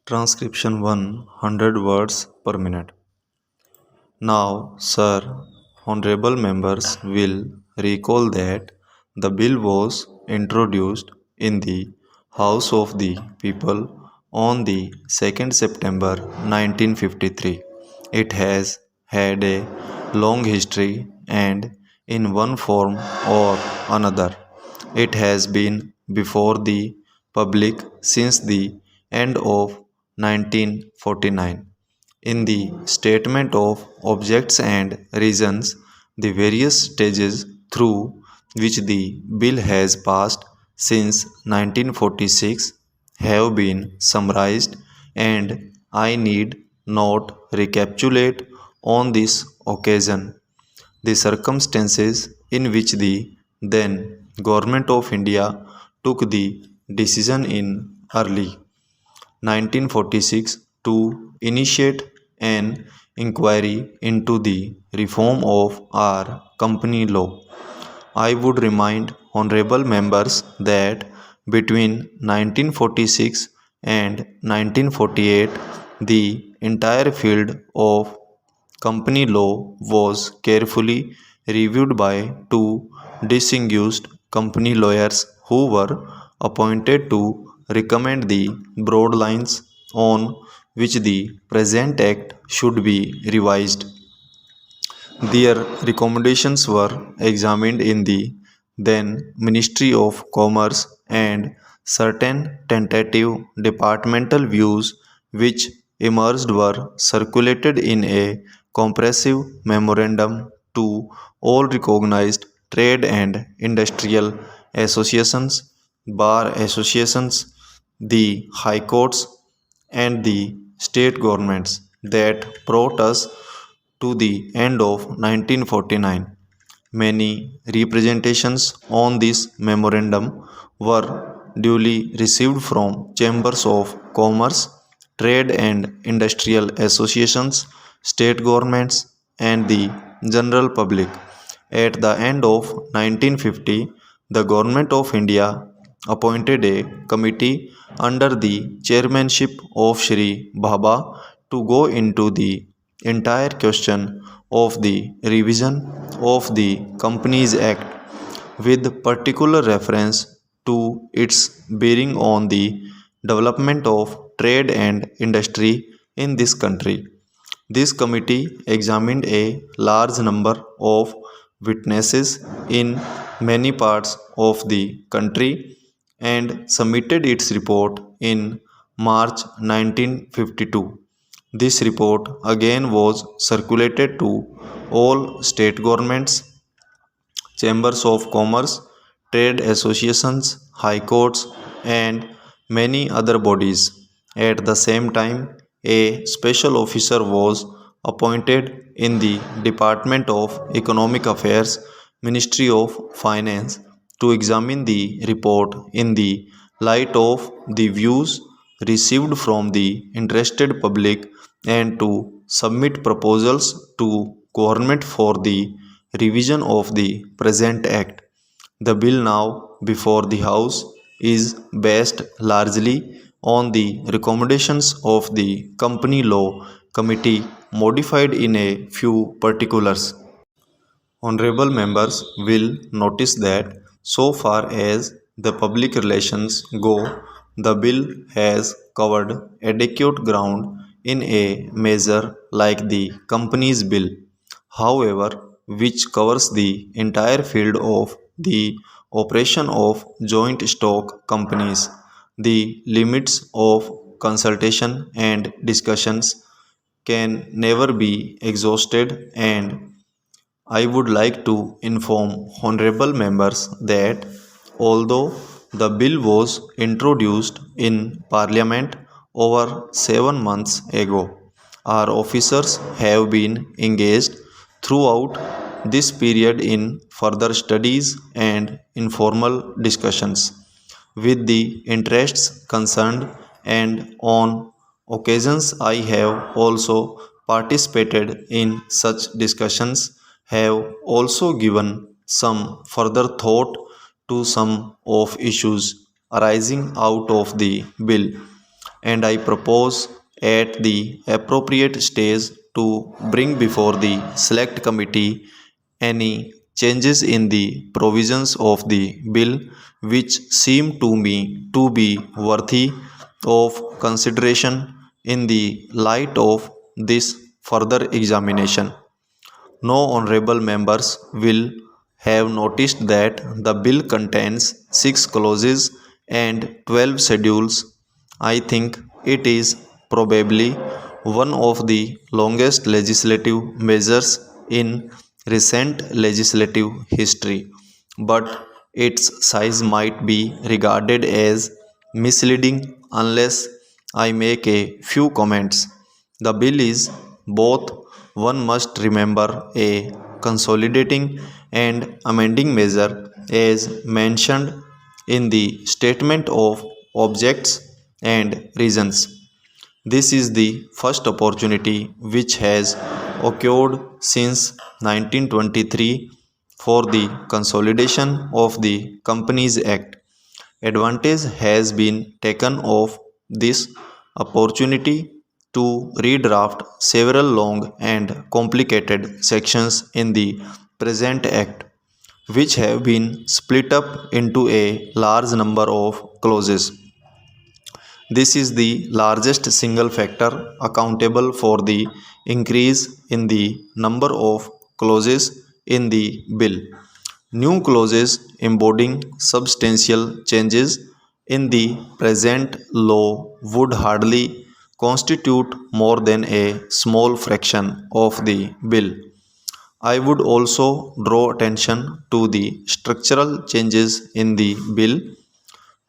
Transcription 100 words per minute. Now, sir, honorable members will recall that the bill was introduced in the House of the People on the 2nd September 1953. It has had a long history and in one form or another it has been before the public since the end of 1949. In the statement of objects and reasons, the various stages through which the bill has passed since 1946 have been summarized, and I need not recapitulate on this occasion the circumstances in which the then Government of India took the decision in early 1946 to initiate an inquiry into the reform of our company law. I would remind honorable members that between 1946 and 1948, the entire field of company law was carefully reviewed by two distinguished company lawyers who were appointed to recommend the broad lines on which the present act should be revised. Their recommendations were examined in the then Ministry of Commerce, and certain tentative departmental views which emerged were circulated in a comprehensive memorandum to all recognized trade and industrial associations, bar associations, the high courts, and the state governments that brought us to the end of 1949. Many representations on this memorandum were duly received from chambers of commerce, trade and industrial associations, state governments, and the general public. At the end of 1950, the Government of India appointed a committee under the chairmanship of Shri Bhabha to go into the entire question of the revision of the Companies Act with particular reference to its bearing on the development of trade and industry in this country. This committee examined a large number of witnesses in many parts of the country and submitted its report in March 1952. This report again was circulated to all state governments, chambers of commerce, trade associations, high courts, and many other bodies. At the same time, a special officer was appointed in the Department of Economic Affairs, Ministry of Finance, to examine the report in the light of the views received from the interested public and to submit proposals to government for the revision of the present act. The bill now before the House is based largely on the recommendations of the Company Law Committee modified in a few particulars. Honorable members will notice that so far as the public relations go, the bill has covered adequate ground in a measure like the Companies Bill, however, which covers the entire field of the operation of joint stock companies. The limits of consultation and discussions can never be exhausted, and I would like to inform honorable members that although the bill was introduced in Parliament over 7 months ago, our officers have been engaged throughout this period in further studies and informal discussions with the interests concerned, and on occasions I have also participated in such discussions, have also given some further thought to some of issues arising out of the bill, and I propose at the appropriate stage to bring before the select committee any changes in the provisions of the bill which seem to me to be worthy of consideration in the light of this further examination. No honorable members will have noticed that the bill contains 6 clauses and 12 schedules. I think it is probably one of the longest legislative measures in recent legislative history, but its size might be regarded as misleading unless I make a few comments. The bill is both, one must remember, a consolidating and amending measure as mentioned in the statement of objects and reasons. This is the first opportunity which has occurred since 1923 for the consolidation of the Companies Act. Advantage has been taken of this opportunity to redraft several long and complicated sections in the present Act, which have been split up into a large number of clauses. This is the largest single factor accountable for the increase in the number of clauses in the bill. New clauses embodying substantial changes in the present law would hardly constitute more than a small fraction of the bill. I would also draw attention to the structural changes in the bill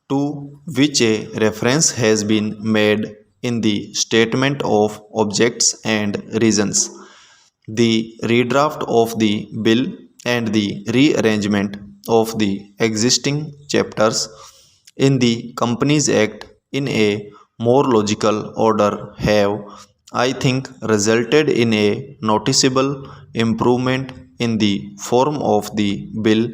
to which a reference has been made in the statement of objects and reasons. The redraft of the bill and the rearrangement of the existing chapters in the Companies Act in a more logical order have, I think, resulted in a noticeable improvement in the form of the bill,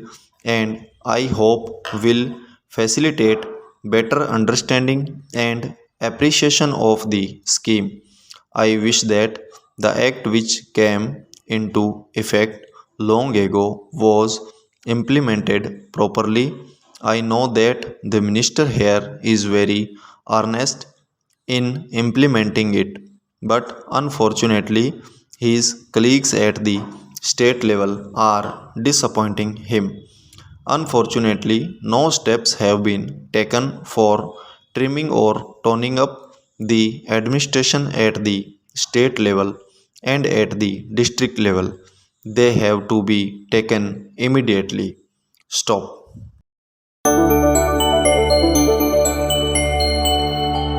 and I hope will facilitate better understanding and appreciation of the scheme. I wish that the act which came into effect long ago was implemented properly. I know that the minister here is very earnest in implementing it, but unfortunately, his colleagues at the state level are disappointing him. Unfortunately, no steps have been taken for trimming or toning up the administration at the state level and at the district level. They have to be taken immediately. Stop.